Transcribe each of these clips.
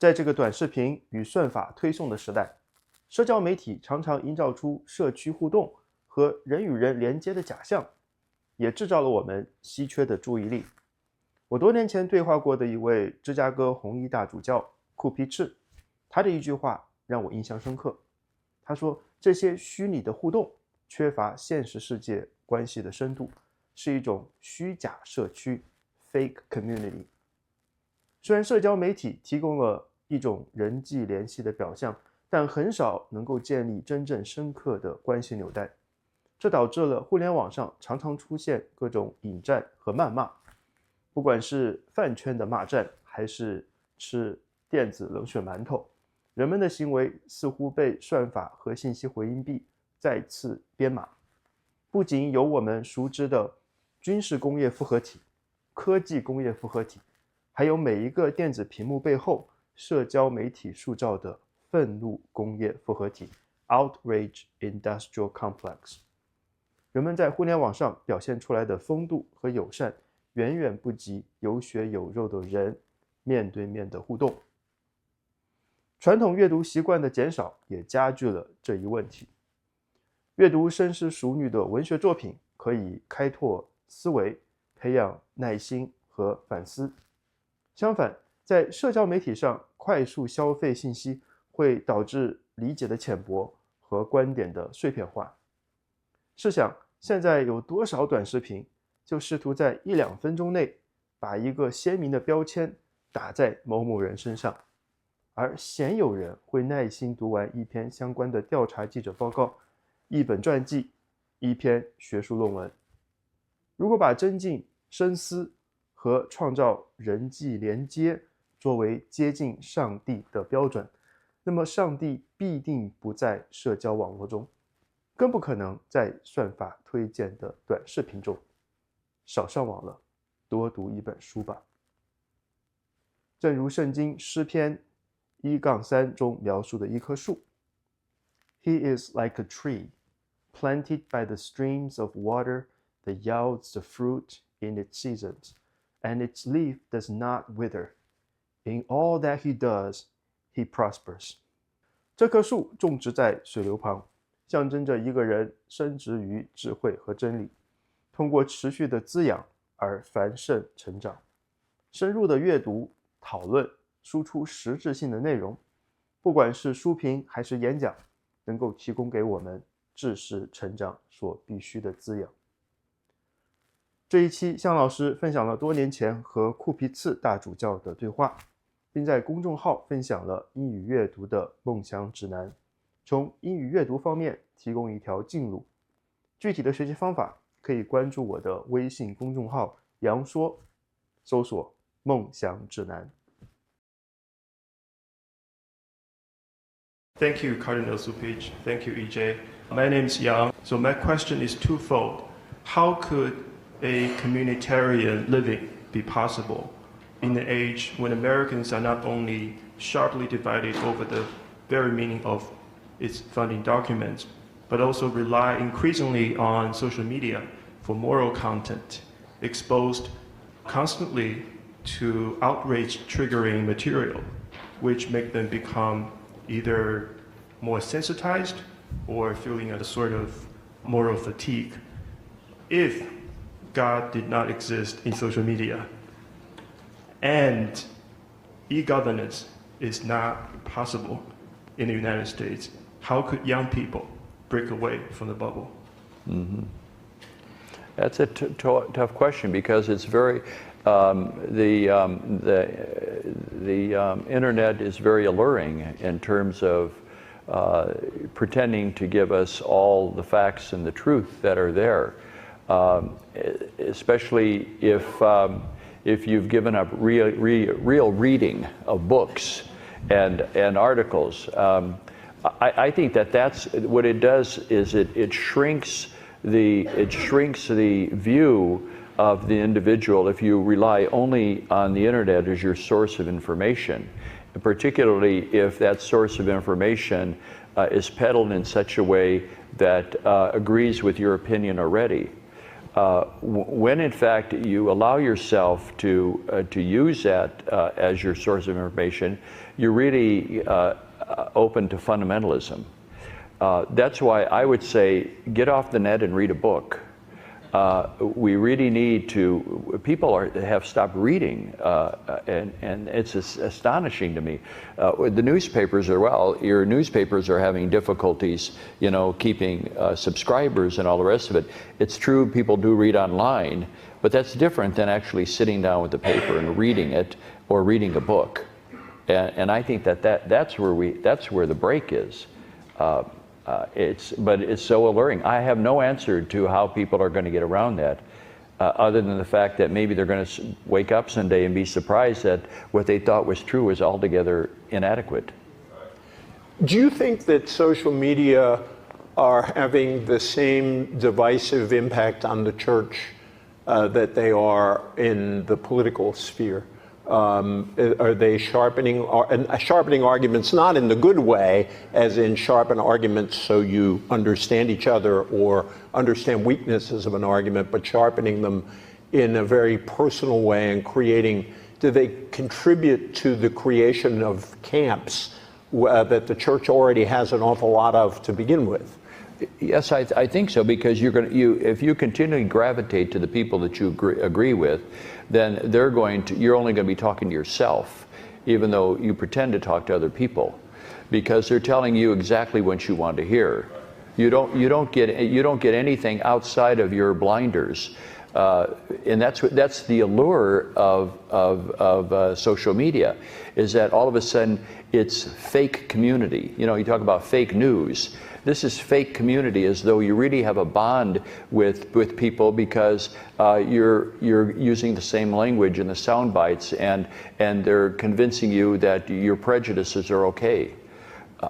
在这个短视频与算法推送的时代，社交媒体常常营造出社区互动和人与人连接的假象，也制造了我们稀缺的注意力。我多年前对话过的一位芝加哥红衣大主教库皮赤，他的一句话让我印象深刻。他说，这些虚拟的互动缺乏现实世界关系的深度，是一种虚假社区 fake community。 虽然社交媒体提供了一种人际联系的表象，但很少能够建立真正深刻的关系纽带，这导致了互联网上常常出现各种引战和谩骂，不管是饭圈的骂战，还是吃电子冷血馒头，人们的行为似乎被算法和信息回音壁再次编码。不仅有我们熟知的军事工业复合体、科技工业复合体，还有每一个电子屏幕背后社交媒体塑造的愤怒工业复合体 outrage industrial complex。 人们在互联网上表现出来的风度和友善，远远不及有血有肉的人面对面的互动。传统阅读习惯的减少也加剧了这一问题。阅读深思熟虑的文学作品可以开拓思维，培养耐心和反思。相反，在社交媒体上快速消费信息会导致理解的浅薄和观点的碎片化。试想，现在有多少短视频就试图在1-2分钟内把一个鲜明的标签打在某某人身上，而鲜有人会耐心读完一篇相关的调查记者报告、一本传记、一篇学术论文。如果把增进深思和创造人际连接作为接近上帝的标准，那么上帝必定不在社交网络中，更不可能在算法推荐的短视频中。少上网了，多读一本书吧。正如圣经诗篇1-3中描述的一棵树， He is like a tree planted by the streams of water that yields the fruit in its seasons, and its leaf does not wither. In all that he does, he prospers. 这棵树种植在水流旁，象征着一个人深植于智慧和真理，通过持续的滋养而繁盛成长。深入的阅读、讨论、输出实质性的内容，不管是书评还是演讲，能够提供给我们知识成长所必须的滋养。这一期向老师分享了多年前和库皮茨大主教的对话，并在公众号分享了英语阅读的梦想指南，从英语阅读方面提供一条近路。具体的学习方法可以关注我的微信公众号杨说，搜索梦想指南。Thank you, Cardinal Supich. Thank you, EJ. My name is Yang. So my question is twofold. How could a communitarian living be possible in an age when Americans are not only sharply divided over the very meaning of its founding documents, but also rely increasingly on social media for moral content, exposed constantly to outrage-triggering material, which make them become either more sensitized or feeling a sort of moral fatigue. If God did not exist in social media and e-governance is not possible in the United States, how could young people break away from the bubble? Mm-hmm. That's a tough question, because it's very the internet is very alluring in terms of pretending to give us all the facts and the truth that are there, especially if you've given up real reading of books and articles. I think that's what it does, is it shrinks the view of the individual if you rely only on the internet as your source of information, and particularly if that source of information is peddled in such a way that agrees with your opinion already. When in fact you allow yourself to use that as your source of information, you're really open to fundamentalism. That's why I would say get off the net and read a book. We really need to, people have stopped reading, and it's astonishing to me. The newspapers your newspapers are having difficulties, keeping subscribers and all the rest of it. It's true, people do read online, but that's different than actually sitting down with the paper and reading it or reading a book. And I think that's where the break is. But it's so alluring. I have no answer to how people are going to get around that, other than the fact that maybe they're going to wake up someday and be surprised that what they thought was true is altogether inadequate. Do you think that social media are having the same divisive impact on the church that they are in the political sphere? Are they sharpening arguments, not in the good way, as in sharpen arguments so you understand each other or understand weaknesses of an argument, but sharpening them in a very personal way and do they contribute to the creation of camps that the church already has an awful lot of to begin with? Yes, I think so, because if you continually gravitate to the people that you agree with, then you're only going to be talking to yourself, even though you pretend to talk to other people, because they're telling you exactly what you want to hear. You don't get anything outside of your blinders, and that's the allure of social media, is that all of a sudden it's fake community. You talk about fake news. This is fake community, as though you really have a bond with people because you're using the same language and the sound bites, and they're convincing you that your prejudices are okay.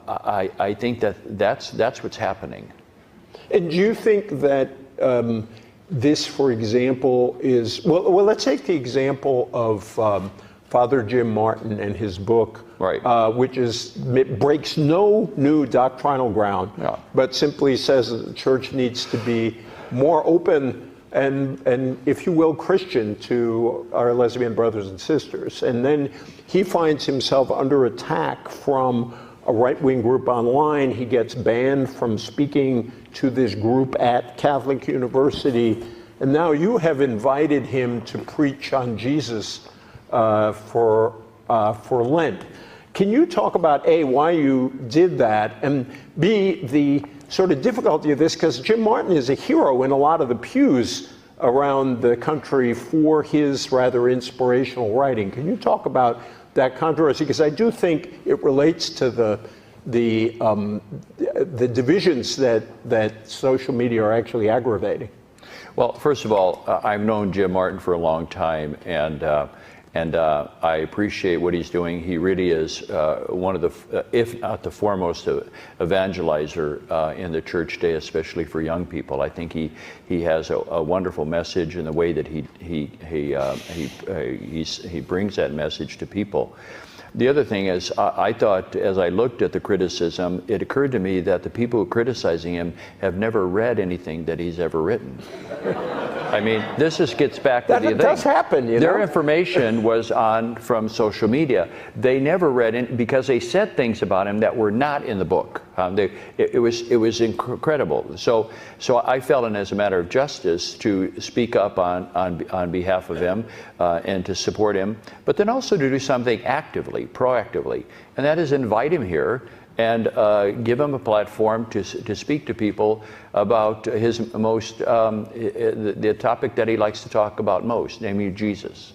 I think that's what's happening. And do you think that this, for example, is well? Let's take the example of Father Jim Martin and his book, right. Which breaks no new doctrinal ground, yeah. but simply says that the church needs to be more open and, if you will, Christian to our lesbian brothers and sisters. And then he finds himself under attack from a right-wing group online. He gets banned from speaking to this group at Catholic University. And now you have invited him to preach on Jesus for Lent. Can you talk about A, why you did that, and B, the sort of difficulty of this, because Jim Martin is a hero in a lot of the pews around the country for his rather inspirational writing. Can you talk about that controversy? Because I do think it relates to the divisions that social media are actually aggravating. Well, first of all, I've known Jim Martin for a long time, and I appreciate what he's doing. He really is one of the, if not the foremost evangelizer in the church today, especially for young people. I think he has a wonderful message in the way that he brings that message to people. The other thing is, I thought, as I looked at the criticism, it occurred to me that the people who are criticizing him have never read anything that he's ever written. I mean, this just gets back to the thing. That does happen, you know. Their information was from social media. They never read it because they said things about him that were not in the book. It was incredible. So I felt, and as a matter of justice, to speak up on behalf of him and to support him, but then also to do something actively, proactively, and that is invite him here and give him a platform to speak to people about his most, the topic that he likes to talk about most, namely Jesus.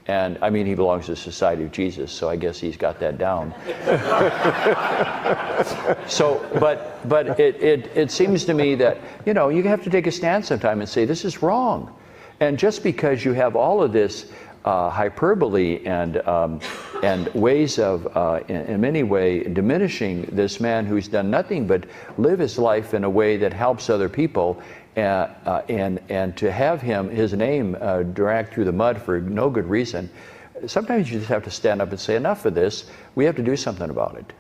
And I mean, he belongs to the Society of Jesus, so I guess he's got that down. So, but it seems to me that, you know, you have to take a stand sometime and say, this is wrong. And just because you have all of this hyperbole and ways of, in many ways, diminishing this man who's done nothing but live his life in a way that helps other people, and to have his name dragged through the mud for no good reason, sometimes you just have to stand up and say, enough of this, we have to do something about it.